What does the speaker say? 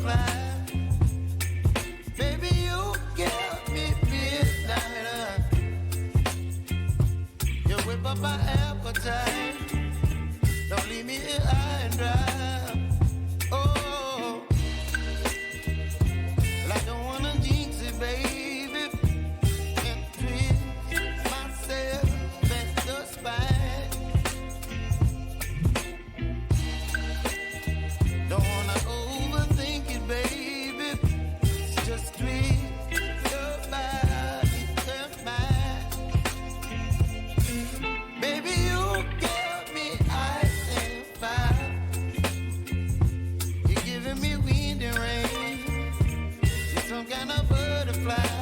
butterfly. Baby, you give me midnight. You whip up my appetite. Don't leave me here high and dry. Oh, like I wanna jinx it, baby, and twist myself back the spine. Don't wanna overthink it, baby. Just twist your body to mine. Baby, you give me ice and fire. You're giving me wind and rain. You're some kind of butterfly.